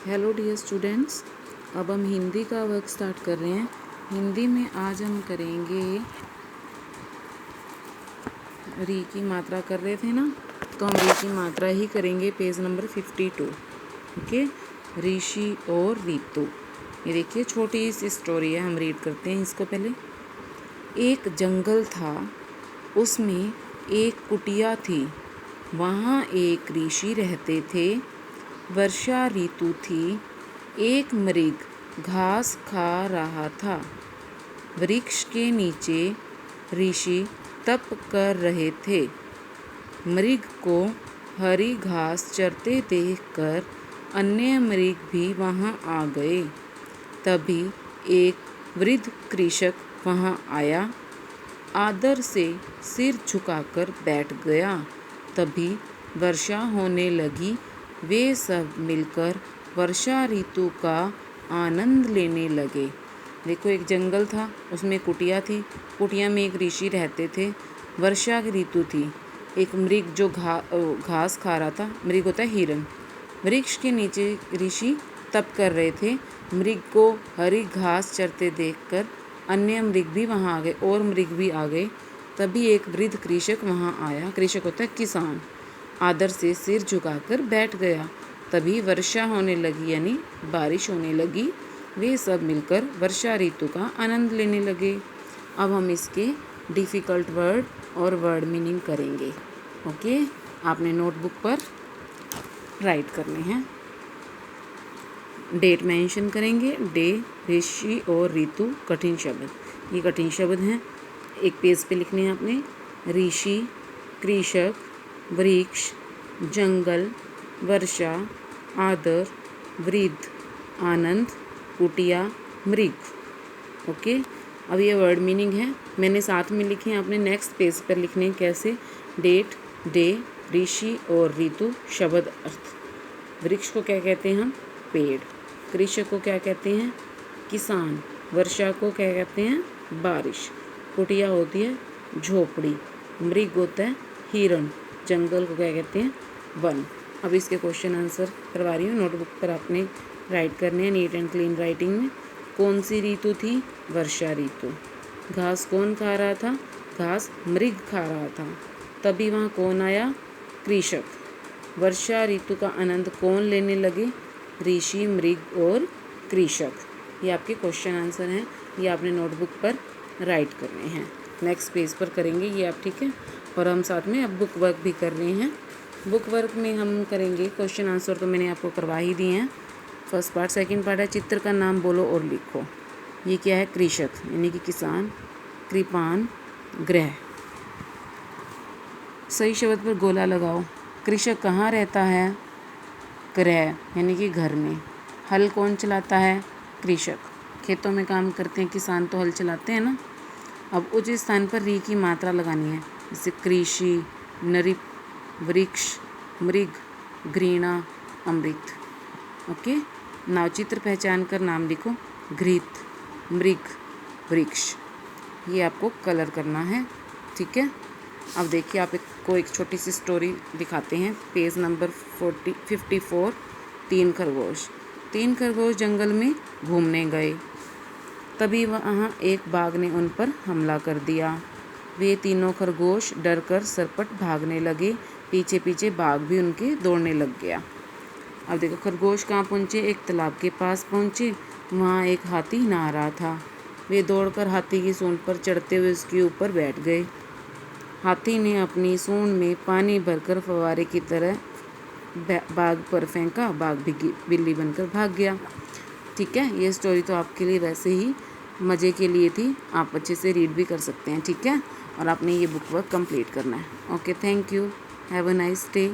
Hello dear students, अब हम हिंदी का वर्क स्टार्ट कर रहे हैं। हिंदी में आज हम करेंगे री की मात्रा कर रहे थे ना, तो हम री की मात्रा ही करेंगे। Page number 52। ओके, ऋषि और ऋतु। ये देखिए छोटी सी स्टोरी है, हम रीड करते हैं इसको पहले। एक जंगल था, उसमें एक कुटिया थी। वहाँ एक ऋषि रहते थे। वर्षा ऋतु थी। एक मृग घास खा रहा था। वृक्ष के नीचे ऋषि तप कर रहे थे। मृग को हरी घास चरते देखकर अन्य मृग भी वहाँ आ गए। तभी एक वृद्ध कृषक वहाँ आया, आदर से सिर झुकाकर बैठ गया। तभी वर्षा होने लगी। वे सब मिलकर वर्षा ऋतु का आनंद लेने लगे। देखो, एक जंगल था, उसमें कुटिया थी। कुटिया में एक ऋषि रहते थे। वर्षा की ऋतु थी। एक मृग जो घास खा रहा था, मृग होता है हिरण। वृक्ष के नीचे ऋषि तप कर रहे थे। मृग को हरी घास चरते देखकर अन्य मृग भी वहाँ आ गए और मृग भी आ गए। तभी एक वृद्ध कृषक वहाँ आया। कृषक होता है किसान। आदर से सिर झुकाकर बैठ गया। तभी वर्षा होने लगी, यानी बारिश होने लगी। वे सब मिलकर वर्षा ऋतु का आनंद लेने लगे। अब हम इसके डिफ़िकल्ट वर्ड और वर्ड मीनिंग करेंगे। ओके, आपने नोटबुक पर राइट करने हैं। डेट मेंशन करेंगे। डे, ऋषि और ऋतु कठिन शब्द, ये कठिन शब्द हैं। एक पेज पे लिखने हैं आपने। ऋषि, कृषक, वृक्ष, जंगल, वर्षा, आदर, वृद्ध, आनंद, कुटिया, मृग। ओके, अब ये वर्ड मीनिंग है, मैंने साथ में लिखे हैं, आपने नेक्स्ट पेज पर लिखने हैं। कैसे? डेट, डे, ऋषि और ऋतु शब्द अर्थ। वृक्ष को क्या कहते हैं हम? पेड़। कृषक को क्या कहते हैं? किसान। वर्षा को क्या कहते हैं? बारिश। कुटिया होती है झोपड़ी। मृग होता है हिरण। जंगल को क्या कहते हैं? वन। अब इसके क्वेश्चन आंसर करवा रही हूँ। नोटबुक पर आपने राइट करने हैं नीट एंड क्लीन राइटिंग में। कौन सी ऋतु थी? वर्षा ऋतु। घास कौन खा रहा था? घास मृग खा रहा था। तभी वहाँ कौन आया? कृषक। वर्षा ऋतु का आनंद कौन लेने लगे? ऋषि, मृग और कृषक। ये आपके क्वेश्चन आंसर हैं, ये आपने नोटबुक पर राइट करने हैं। नेक्स्ट पेज पर करेंगे ये आप, ठीक है। और हम साथ में अब बुक वर्क भी कर रहे हैं। बुक वर्क में हम करेंगे क्वेश्चन आंसर, तो मैंने आपको करवा ही दिए हैं। First part. सेकंड पार्ट है चित्र का नाम बोलो और लिखो। ये क्या है? कृषक यानी कि किसान। कृपान, ग्रह। सही शब्द पर गोला लगाओ। कृषक कहाँ रहता है? ग्रह यानी कि घर में। हल कौन चलाता है? कृषक। खेतों में काम करते हैं किसान, तो हल चलाते हैं ना। अब उचित स्थान पर री की मात्रा लगानी है, जैसे कृषि, नरिप, वृक्ष, मृग, घृणा, अमृत। ओके, नाव चित्र पहचान कर नाम लिखो। घृत, मृग, वृक्ष। ये आपको कलर करना है, ठीक है। अब देखिए, आपको एक छोटी सी स्टोरी दिखाते हैं। Page number 54। तीन खरगोश। तीन खरगोश जंगल में घूमने गए। तभी वहाँ एक बाघ ने उन पर हमला कर दिया। वे तीनों खरगोश डरकर सरपट भागने लगे। पीछे पीछे बाघ भी उनके दौड़ने लग गया। अब देखो, खरगोश कहाँ पहुँचे? एक तालाब के पास पहुँचे। वहाँ एक हाथी नहा रहा था। वे दौड़कर हाथी की सूंड पर चढ़ते हुए उसके ऊपर बैठ गए। हाथी ने अपनी सूंड में पानी भरकर फव्वारे की तरह बाघ पर फेंका। बाघ भी बिल्ली बनकर भाग गया। ठीक है, ये स्टोरी तो आपके लिए वैसे ही मज़े के लिए थी, आप अच्छे से रीड भी कर सकते हैं, ठीक है। और आपने ये बुक वर्क कंप्लीट करना है। Okay, thank you, have a nice day.